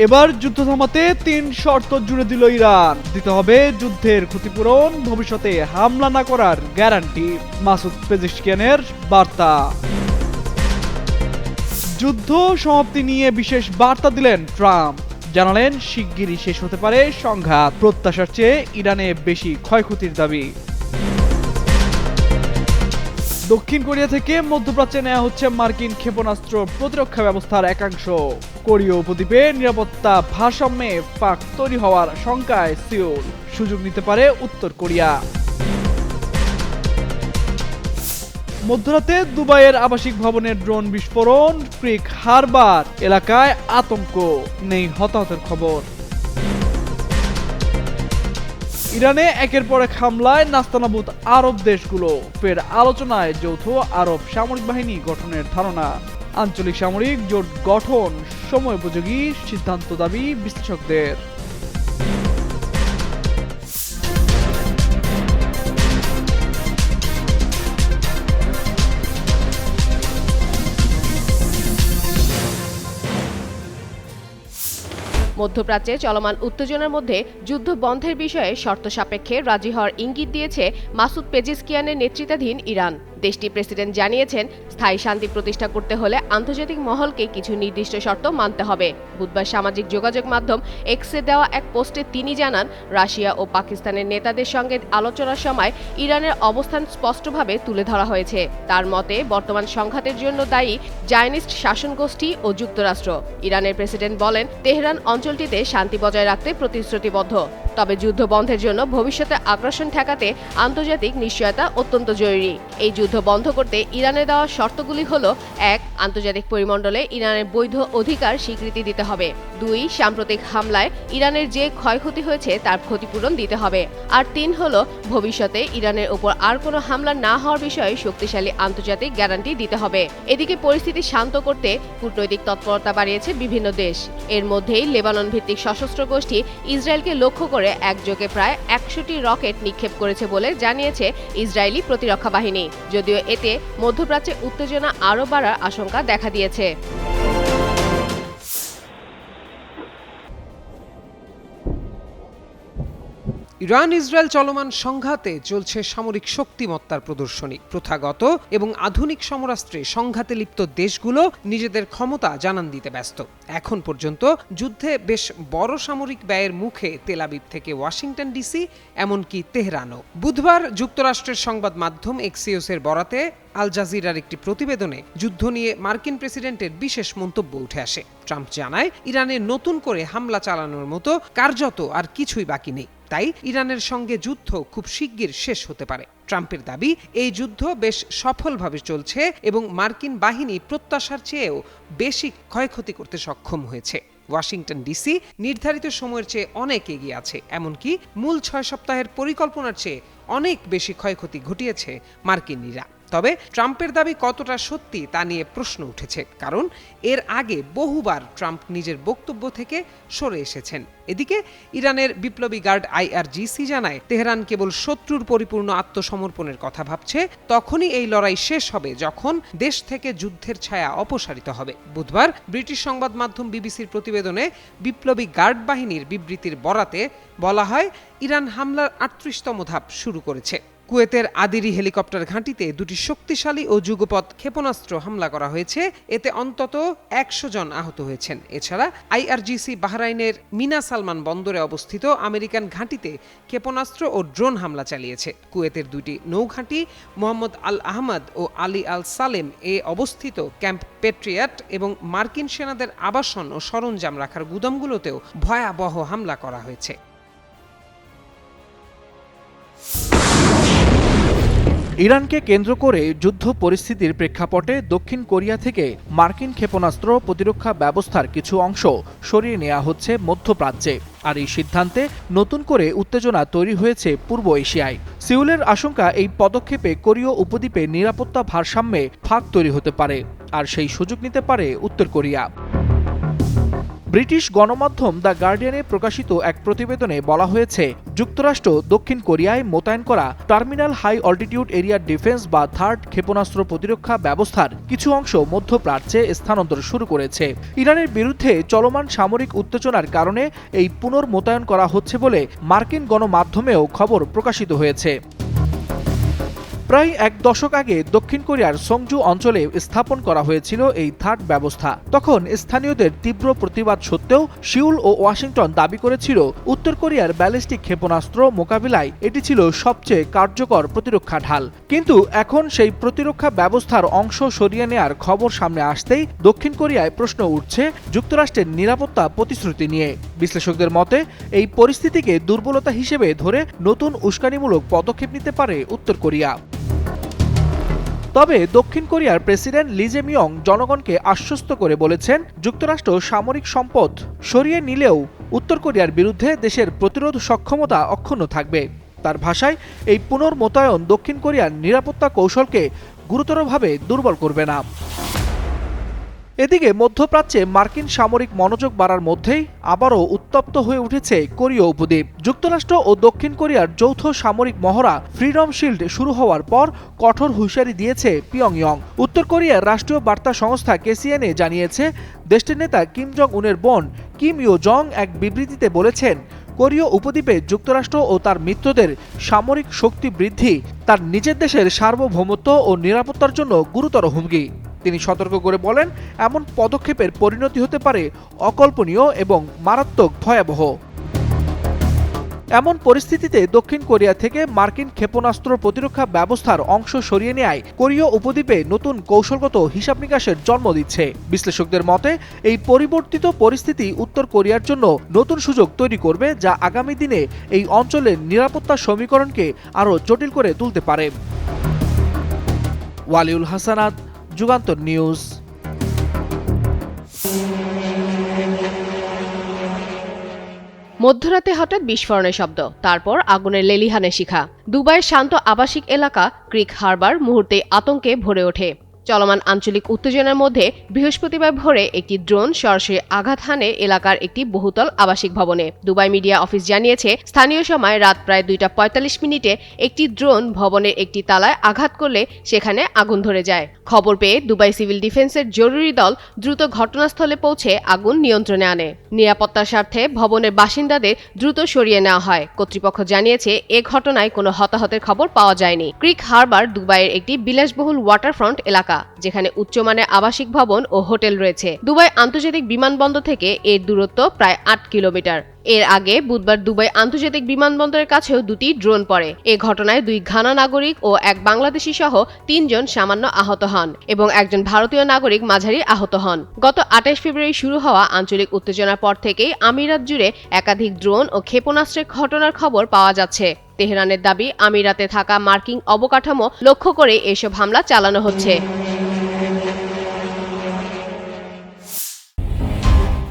এবার যুদ্ধ থামাতে ৩ শর্ত জুড়ে দিল ইরান। দিতে হবে যুদ্ধের ক্ষতিপূরণ, ভবিষ্যতে হামলা না করার গ্যারান্টি। মাসুদ পেজিশকিয়ানের বার্তা। যুদ্ধ সমাপ্তি নিয়ে বিশেষ বার্তা দিলেন ট্রাম্প। জানালেন শিগগিরই শেষ হতে পারে সংঘাত, প্রত্যাশার চেয়ে ইরানে বেশি ক্ষয়ক্ষতির দাবি। দক্ষিণ কোরিয়া থেকে মধ্যপ্রাচ্যে নেওয়া হচ্ছে মার্কিন ক্ষেপণাস্ত্র প্রতিরক্ষা ব্যবস্থার একাংশ। কোরীয় উপদ্বীপে নিরাপত্তা ভারসাম্যে ফাঁক তৈরি হওয়ার শঙ্কায় সিউল, সুযোগ নিতে পারে উত্তর কোরিয়া। মধ্যরাতে দুবাইয়ের আবাসিক ভবনের ড্রোন বিস্ফোরণ, ক্রিক হারবার এলাকায় আতঙ্ক, নেই হতাহতের খবর। ইরানে একের পর এক হামলায় নাস্তানাবুদ আরব দেশগুলো, ফের আলোচনায় যৌথ আরব সামরিক বাহিনী গঠনের ধারণা। আঞ্চলিক সামরিক জোট গঠন সময়োপযোগী সিদ্ধান্ত দাবি বিশ্লেষকদের। মধ্যপ্রাচ্যে চলমান উত্তেজনার মধ্যে যুদ্ধ বন্ধের বিষয়ে শর্ত সাপেক্ষে রাজি হওয়ার ইঙ্গিত দিয়েছে মাসুদ পেজিশকিয়ানের নেতৃত্বাধীন ইরান। দেশটির প্রেসিডেন্ট জানিয়েছেন, স্থায়ী শান্তি প্রতিষ্ঠা করতে হলে আন্তর্জাতিক মহলকে কিছু নির্দিষ্ট শর্ত মানতে হবে। বুধবার সামাজিক যোগাযোগ মাধ্যম এক্সে দেওয়া এক পোস্টে তিনি জানান, রাশিয়া ও পাকিস্তানের নেতাদের সঙ্গে আলোচনার সময় ইরানের অবস্থান স্পষ্টভাবে তুলে ধরা হয়েছে। তার মতে, বর্তমান সংঘাতের জন্য দায়ী জায়নিস্ট শাসনগোষ্ঠী ও যুক্তরাষ্ট্র। ইরানের প্রেসিডেন্ট বলেন, তেহরান অঞ্চলটিতে শান্তি বজায় রাখতে প্রতিশ্রুতিবদ্ধ, তবে যুদ্ধ বন্ধের জন্য ভবিষ্যতে আগ্রাসন ঠেকাতে আন্তর্জাতিক নিশ্চয়তা অত্যন্ত জরুরি। এই যুদ্ধ বন্ধ করতে ইরানে দেওয়া শর্তগুলি হল: ১. আন্তর্জাতিক পরিমণ্ডলে ইরানের বৈধ অধিকার স্বীকৃতি দিতে হবে। ২. সাম্প্রতিক হামলায় ইরানের যে ক্ষয়ক্ষতি হয়েছে তার ক্ষতিপূরণ দিতে হবে। আর ৩ হল ভবিষ্যতে ইরানের উপর আর কোনো হামলা না হওয়ার বিষয়ে শক্তিশালী আন্তর্জাতিক গ্যারান্টি দিতে হবে। এদিকে পরিস্থিতি শান্ত করতে কূটনৈতিক তৎপরতা বাড়িয়েছে বিভিন্ন দেশ। এর মধ্যেই লেবানন ভিত্তিক সশস্ত্র গোষ্ঠী ইসরায়েলকে লক্ষ্য করে একযোগে প্রায় ১০০টি রকেট নিক্ষেপ করেছে বলে জানিয়েছে ইসরায়েলি প্রতিরক্ষা বাহিনী। যদিও এতে মধ্যপ্রাচ্যে উত্তেজনা আরও বাড়ার আশঙ্কা দেখা দিয়েছে। ইরান ইসরায়েল চলমান সংঘাতে চলছে সামরিক শক্তিমত্তার প্রদর্শনী। প্রথাগত এবং আধুনিক সমরাস্ত্রে সংঘাতে লিপ্ত দেশগুলো নিজেদের ক্ষমতা জানান দিতে ব্যস্ত। এখন পর্যন্ত যুদ্ধে বেশ বড় সামরিক ব্যয়ের মুখে তেল আবিব থেকে ওয়াশিংটন ডিসি, এমনকি তেহরানও। বুধবার যুক্তরাষ্ট্রের সংবাদ মাধ্যম এক্সিওসের বরাতে আল জাজিরার একটি প্রতিবেদনে যুদ্ধ নিয়ে মার্কিন প্রেসিডেন্টের বিশেষ মন্তব্য উঠে আসে। ট্রাম্প জানায়, ইরানে নতুন করে হামলা চালানোর মতো কার্যত আর কিছুই বাকি নেই, তাই ইরানের সঙ্গে যুদ্ধ খুব শিগগির শেষ হতে পারে। ট্রাম্পের দাবি, এই যুদ্ধ বেশ সফলভাবে চলছে এবং মার্কিন বাহিনী প্রত্যাশার চেয়েও বেশি ক্ষয়ক্ষতি করতে সক্ষম হয়েছে। ওয়াশিংটন ডিসি নির্ধারিত সময়ের চেয়ে অনেক এগিয়ে আছে, এমনকি মূল ৬ সপ্তাহের পরিকল্পনার চেয়ে অনেক বেশি ক্ষয়ক্ষতি ঘটিয়েছে মার্কিনীরা। তবে ট্রাম্পের দাবি কতটা সত্যি তা নিয়ে প্রশ্ন উঠেছে, কারণ এর আগে বহুবার ট্রাম্প নিজের বক্তব্য থেকে সরে এসেছেন। এদিকে ইরানের বিপ্লবী গার্ড IRGC জানায়, তেহরান কেবল শত্রুর পরিপূর্ণ আত্মসমর্পণের কথা ভাবছে, তখনই এই লড়াই শেষ হবে যখন দেশ থেকে যুদ্ধের ছায়া অপসারিত হবে। বুধবার ব্রিটিশ সংবাদ মাধ্যম বিবিসির প্রতিবেদনে বিপ্লবী গার্ড বাহিনীর বিবৃতির বরাতে বলা হয়, ইরান হামলার ৩৮তম ধাপ শুরু করেছে। কুয়েতের আদিরি হেলিকপ্টার ঘাঁটিতে ২টি শক্তিশালী ও যুগপৎ ক্ষেপণাস্ত্র হামলা করা হয়েছে, এতে অন্তত ১০০ জন আহত হয়েছেন। এছাড়া IRGC বাহরাইনের মিনা সালমান বন্দরে অবস্থিত আমেরিকান ঘাঁটিতে ক্ষেপণাস্ত্র ও ড্রোন হামলা চালিয়েছে। কুয়েতের ২টি নৌঘাঁটি মোহাম্মদ আল আহমদ ও আলী আল সালেম এ অবস্থিত ক্যাম্প পেট্রিয়াট এবং মার্কিন সেনাদের আবাসন ও সরঞ্জাম রাখার গুদামগুলোতেও ভয়াবহ হামলা করা হয়েছে। ইরানকে কেন্দ্র করে যুদ্ধ পরিস্থিতির প্রেক্ষাপটে দক্ষিণ কোরিয়া থেকে মার্কিন ক্ষেপণাস্ত্র প্রতিরক্ষা ব্যবস্থার কিছু অংশ সরিয়ে নেওয়া হচ্ছে মধ্যপ্রাচ্যে। আর এই সিদ্ধান্তে নতুন করে উত্তেজনা তৈরি হয়েছে পূর্ব এশিয়ায়। সিউলের আশঙ্কা, এই পদক্ষেপে কোরীয় উপদ্বীপে নিরাপত্তা ভারসাম্যে ফাঁক তৈরি হতে পারে, আর সেই সুযোগ নিতে পারে উত্তর কোরিয়া। ব্রিটিশ গণমাধ্যম দ্য গার্ডিয়ানে প্রকাশিত এক প্রতিবেদনে বলা হয়েছে, যুক্তরাষ্ট্র দক্ষিণ কোরিয়ায় মোতায়েন করা terminal high altitude area defense বা থার্ড ক্ষেপণাস্ত্র প্রতিরক্ষা ব্যবস্থার কিছু অংশ মধ্যপ্রাচ্যে স্থানান্তর শুরু করেছে। ইরানের বিরুদ্ধে চলমান সামরিক উত্তেজনার কারণে এই পুনর্মোতায়েন করা হচ্ছে বলে মার্কিন গণমাধ্যমেও খবর প্রকাশিত হয়েছে। প্রায় এক দশক আগে দক্ষিণ কোরিয়ার সংজু অঞ্চলে স্থাপন করা হয়েছিল এই থার্ড ব্যবস্থা। তখন স্থানীয়দের তীব্র প্রতিবাদ সত্ত্বেও সিউল ও ওয়াশিংটন দাবি করেছিল উত্তর কোরিয়ার ব্যালিস্টিক ক্ষেপণাস্ত্র মোকাবিলায় এটি ছিল সবচেয়ে কার্যকর প্রতিরক্ষা ঢাল। কিন্তু এখন সেই প্রতিরক্ষা ব্যবস্থার অংশ সরিয়ে নেয়ার খবর সামনে আসতেই দক্ষিণ কোরিয়ায় প্রশ্ন উঠছে যুক্তরাষ্ট্রের নিরাপত্তা প্রতিশ্রুতি নিয়ে। বিশ্লেষকদের মতে এই পরিস্থিতিকে দুর্বলতা হিসেবে ধরে নতুন উস্কানিমূলক পদক্ষেপ নিতে পারে উত্তর কোরিয়া। তবে দক্ষিণ কোরিয়ার প্রেসিডেন্ট লি জে-মিয়ং জনগণকে আশ্বস্ত করে বলেছেন, যুক্তরাষ্ট্র সামরিক সম্পদ সরিয়ে নিলেও উত্তর কোরিয়ার বিরুদ্ধে দেশের প্রতিরোধ সক্ষমতা অক্ষুণ্ণ থাকবে। তার ভাষায়, এই পুনর্মোতায়েন দক্ষিণ কোরিয়ার নিরাপত্তা কৌশলকে গুরুতরভাবে দুর্বল করবে না। এদিকে মধ্যপ্রাচ্যে মার্কিন সামরিক মনোযোগ বাড়ার মধ্যেই আবারও উত্তপ্ত হয়ে উঠেছে কোরীয় উপদ্বীপ। যুক্তরাষ্ট্র ও দক্ষিণ কোরিয়ার যৌথ সামরিক মহড়া ফ্রিডম শিল্ড শুরু হওয়ার পর কঠোর হুঁশিয়ারি দিয়েছে পিয়ংইয়ং। উত্তর কোরিয়ার রাষ্ট্রীয় বার্তা সংস্থা KCNA জানিয়েছে, দেশটির নেতা কিম জং উনের বোন কিম ইয়ো জং এক বিবৃতিতে বলেছেন, কোরীয় উপদ্বীপে যুক্তরাষ্ট্র ও তার মিত্রদের সামরিক শক্তি বৃদ্ধি তার নিজের দেশের সার্বভৌমত্ব ও নিরাপত্তার জন্য গুরুতর হুমকি। তিনি সতর্ক করে বলেন, এমন পদক্ষেপের পরিণতি হতে পারে অকল্পনীয় এবং মারাত্মক ভয়াবহ। এমন পরিস্থিতিতে দক্ষিণ কোরিয়া থেকে মার্কিন ক্ষেপণাস্ত্র প্রতিরক্ষা ব্যবস্থার অংশ সরিয়ে নেয় কোরীয় উপদ্বীপে নতুন কৌশলগত হিসাব নিকাশের জন্ম দিচ্ছে। বিশ্লেষকদের মতে, এই পরিবর্তিত পরিস্থিতি উত্তর কোরিয়ার জন্য নতুন সুযোগ তৈরি করবে, যা আগামী দিনে এই অঞ্চলের নিরাপত্তা সমীকরণকে আরও জটিল করে তুলতে পারে। ওয়ালিউল হাসানাত, যুগান্তর নিউজ। মধ্যরাতে হঠাৎ বিস্ফোরণের শব্দ, তারপর আগুনের লেলিহানের শিখা। দুবাইয়ের শান্ত আবাসিক এলাকা ক্রিক হারবার মুহূর্তেই আতঙ্কে ভরে ওঠে। চলমান আঞ্চলিক উত্তেজনার মধ্যে বৃহস্পতিবার ভোরে একটি ড্রোন সরাসরি আঘাত হানে এলাকার একটি বহুতল আবাসিক ভবনে। দুবাই মিডিয়া অফিস জানিয়েছে, স্থানীয় সময় রাত প্রায় 2টা 45 মিনিটে একটি ড্রোন ভবনের একটি তালায় আঘাত করলে সেখানে আগুন ধরে যায়। খবর পেয়ে দুবাই সিভিল ডিফেন্সের জরুরি দল দ্রুত ঘটনাস্থলে পৌঁছে আগুন নিয়ন্ত্রণে আনে। নিরাপত্তার স্বার্থে ভবনের বাসিন্দাদের দ্রুত সরিয়ে নেওয়া হয়। কর্তৃপক্ষ জানিয়েছে, এ ঘটনায় কোনো হতাহতের খবর পাওয়া যায়নি। ক্রিক হারবার দুবাইয়ের একটি বিলাসবহুল ওয়াটারফ্রন্ট এলাকা, যেখানে উচ্চমানের আবাসিক ভবন ও হোটেল রয়েছে। দুবাই আন্তর্জাতিক বিমানবন্দর থেকে এর দূরত্ব প্রায় 8 কিলোমিটার। এর আগে বুধবার দুবাই আন্তর্জাতিক বিমানবন্দরের কাছেও দুটি ড্রোন পড়ে। এ ঘটনায় 2 ঘানা নাগরিক ও 1 বাংলাদেশি সহ 3 জন সামান্য আহত হন এবং একজন ভারতীয় নাগরিক মাঝারি আহত হন। গত 28 ফেব্রুয়ারি শুরু হওয়া আঞ্চলিক উত্তেজনার পর থেকেই আমিরাত জুড়ে একাধিক ড্রোন ও ক্ষেপণাস্ত্রের ঘটনার খবর পাওয়া যাচ্ছে। তেহরানের দাবি, আমিরাতে থাকা মার্কিন অবকাঠামো লক্ষ্য করে এসব হামলা চালানো হচ্ছে।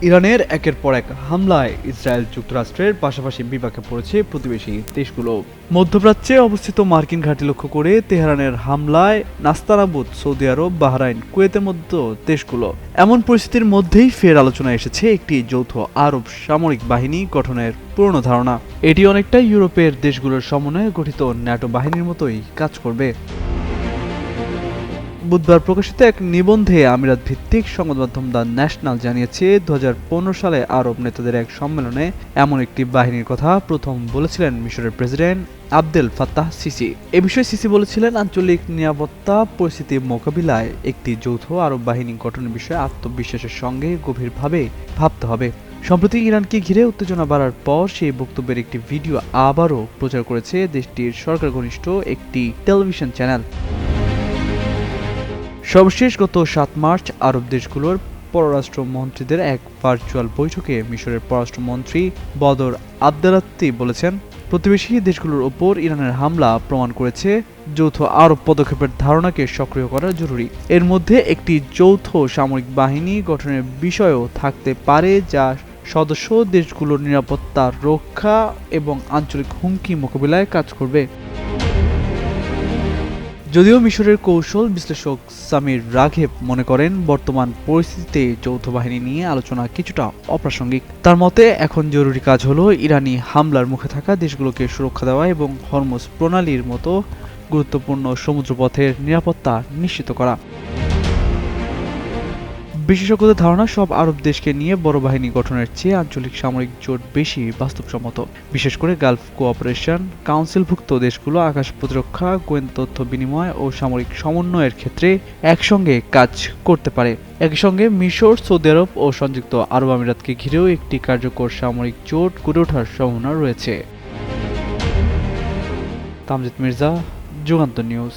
ইরানের একের পর এক হামলায় ইসরায়েল যুক্তরাষ্ট্রের পাশাপাশি বিপাকে পড়েছে প্রতিবেশী দেশগুলো। মধ্যপ্রাচ্যে অবস্থিত মার্কিন ঘাঁটি লক্ষ্য করে তেহরানের হামলায় নাস্তানাবুদ, সৌদি আরব, বাহরাইন, কুয়েতের মতো দেশগুলো। এমন পরিস্থিতির মধ্যেই ফের আলোচনায় এসেছে একটি যৌথ আরব সামরিক বাহিনী গঠনের পুরনো ধারণা। এটি অনেকটা ইউরোপের দেশগুলোর সমন্বয়ে গঠিত ন্যাটো বাহিনীর মতোই কাজ করবে। বুধবার প্রকাশিত এক নিবন্ধে আমিরাত ভিত্তিক সংবাদ মাধ্যম দ্য ন্যাশনাল জানিয়েছে, 2015 সালে আরব নেতাদের এক সম্মেলনে এমন একটি বাহিনীর কথা প্রথম বলেছিলেন মিশরের প্রেসিডেন্ট আবদেল ফাত্তাহ সিসি। এ বিষয়ে সিসি বলেছিলেন, আঞ্চলিক নিরাপত্তা পরিস্থিতি মোকাবিলায় একটি যৌথ আরব বাহিনী গঠনের বিষয়ে আত্মবিশ্বাসের সঙ্গে গভীরভাবে ভাবতে হবে। সম্প্রতি ইরানকে ঘিরে উত্তেজনা বাড়ার পর সেই বক্তব্যের একটি ভিডিও আবারও প্রচার করেছে দেশটির সরকার ঘনিষ্ঠ একটি টেলিভিশন চ্যানেল। সর্বশেষ গত 7 মার্চ আরব দেশগুলোর পররাষ্ট্রমন্ত্রীদের এক ভার্চুয়াল বৈঠকে মিশরের পররাষ্ট্রমন্ত্রী বদর আবদেলাত্তি বলেছেন, প্রতিবেশী দেশগুলোর ওপর ইরানের হামলা প্রমাণ করেছে যৌথ আরব পদক্ষেপের ধারণাকে সক্রিয় করা জরুরি। এর মধ্যে একটি যৌথ সামরিক বাহিনী গঠনের বিষয়ও থাকতে পারে, যা সদস্য দেশগুলোর নিরাপত্তা রক্ষা এবং আঞ্চলিক হুমকি মোকাবিলায় কাজ করবে। যদিও মিশরের কৌশল বিশ্লেষক সামির রাঘেব মনে করেন বর্তমান পরিস্থিতিতে যৌথ বাহিনী নিয়ে আলোচনা কিছুটা অপ্রাসঙ্গিক। তার মতে এখন জরুরি কাজ হলো ইরানি হামলার মুখে থাকা দেশগুলোকে সুরক্ষা দেওয়া এবং হরমুজ প্রণালীর মতো গুরুত্বপূর্ণ সমুদ্রপথের নিরাপত্তা নিশ্চিত করা। বিশেষজ্ঞদের ধারণা সব আরব দেশকে নিয়ে বড় বাহিনী গঠনের চেয়ে আঞ্চলিক সামরিক জোট বেশি বাস্তবসম্মত। বিশেষ করে গালফ কোঅপারেশন কাউন্সিলভুক্ত দেশগুলো আকাশ প্রতিরক্ষা, গোয়েন্দা তথ্য বিনিময় ও সামরিক সমন্বয়ের ক্ষেত্রে একসঙ্গে কাজ করতে পারে। একই সঙ্গে মিশর, সৌদি আরব ও সংযুক্ত আরব আমিরাতকে ঘিরেও একটি কার্যকর সামরিক জোট গড়ে ওঠার সম্ভাবনা রয়েছে। তামজিদ মির্জা, যুগান্তর নিউজ।